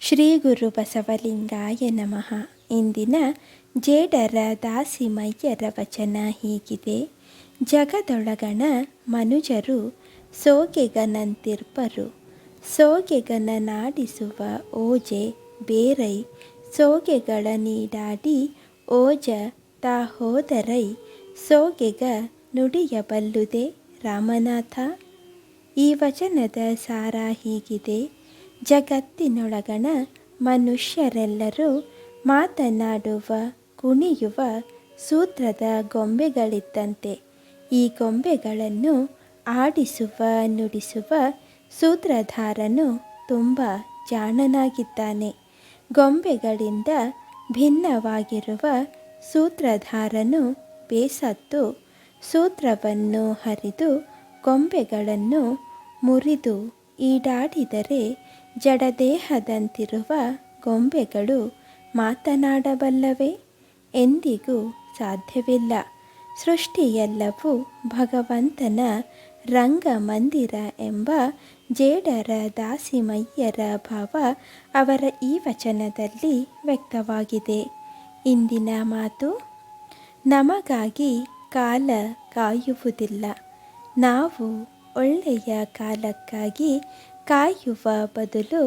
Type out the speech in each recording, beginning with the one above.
ಶ್ರೀ ಗುರು ಬಸವಲಿಂಗಾಯ ನಮಃ. ಇಂದಿನ ಜೇಡರ ದಾಸಿಮಯ್ಯರ ವಚನ ಹೀಗಿದೆ. ಜಗದೊಳಗಣ ಮನುಜರು ಸೋಗೆಗನಂತಿರ್ಪರು, ಸೋಗೆಗನ ನಾಡಿಸುವ ಓಜೆ ಬೇರೈ, ಸೋಗೆಗಳ ನೀಡಾಡಿ ಓಜ ತಾ ಹೋದರೈ, ಸೋಗೆಗ ನುಡಿಯಬಲ್ಲುದೆ ರಾಮನಾಥ. ಈ ವಚನದ ಸಾರ ಹೀಗಿದೆ. ಜಗತ್ತಿನೊಳಗಣ ಮನುಷ್ಯರೆಲ್ಲರೂ ಮಾತನಾಡುವ, ಕುಣಿಯುವ ಸೂತ್ರದ ಗೊಂಬೆಗಳಿದ್ದಂತೆ. ಈ ಗೊಂಬೆಗಳನ್ನು ಆಡಿಸುವ, ನುಡಿಸುವ ಸೂತ್ರಧಾರನು ತುಂಬ ಜಾಣನಾಗಿದ್ದಾನೆ. ಗೊಂಬೆಗಳಿಂದ ಭಿನ್ನವಾಗಿರುವ ಸೂತ್ರಧಾರನು ಬೇಸತ್ತು ಸೂತ್ರವನ್ನು ಹರಿದು ಗೊಂಬೆಗಳನ್ನು ಮುರಿದು ಈಡಾಡಿದರೆ ಜಡದೇಹದಂತಿರುವ ಗೊಂಬೆಗಳು ಮಾತನಾಡಬಲ್ಲವೇ? ಎಂದಿಗೂ ಸಾಧ್ಯವಿಲ್ಲ. ಸೃಷ್ಟಿಯೆಲ್ಲವೂ ಭಗವಂತನ ರಂಗಮಂದಿರ ಎಂಬ ಜೇಡರ ದಾಸಿಮಯ್ಯರ ಭಾವ ಅವರ ಈ ವಚನದಲ್ಲಿ ವ್ಯಕ್ತವಾಗಿದೆ. ಇಂದಿನ ಮಾತು: ನಮಗಾಗಿ ಕಾಲ ಕಾಯುವುದಿಲ್ಲ, ನಾವು ಒಳ್ಳೆಯ ಕಾಲಕ್ಕಾಗಿ ಕಾಯುವ ಬದಲು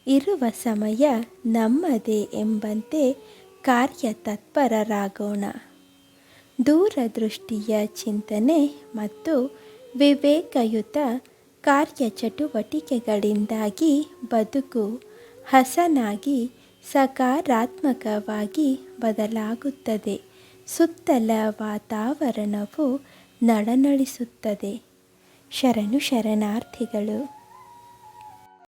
ಇರುವ ಸಮಯ ನಮ್ಮದೇ ಎಂಬಂತೆ ಕಾರ್ಯತತ್ಪರರಾಗೋಣ. ದೂರದೃಷ್ಟಿಯ ಚಿಂತನೆ ಮತ್ತು ವಿವೇಕಯುತ ಕಾರ್ಯಚಟುವಟಿಕೆಗಳಿಂದಾಗಿ ಬದುಕು ಹಸನಾಗಿ ಸಕಾರಾತ್ಮಕವಾಗಿ ಬದಲಾಗುತ್ತದೆ. ಸುತ್ತಲ ವಾತಾವರಣವು ನಳನಳಿಸುತ್ತದೆ. ಶರಣು ಶರಣಾರ್ಥಿಗಳು.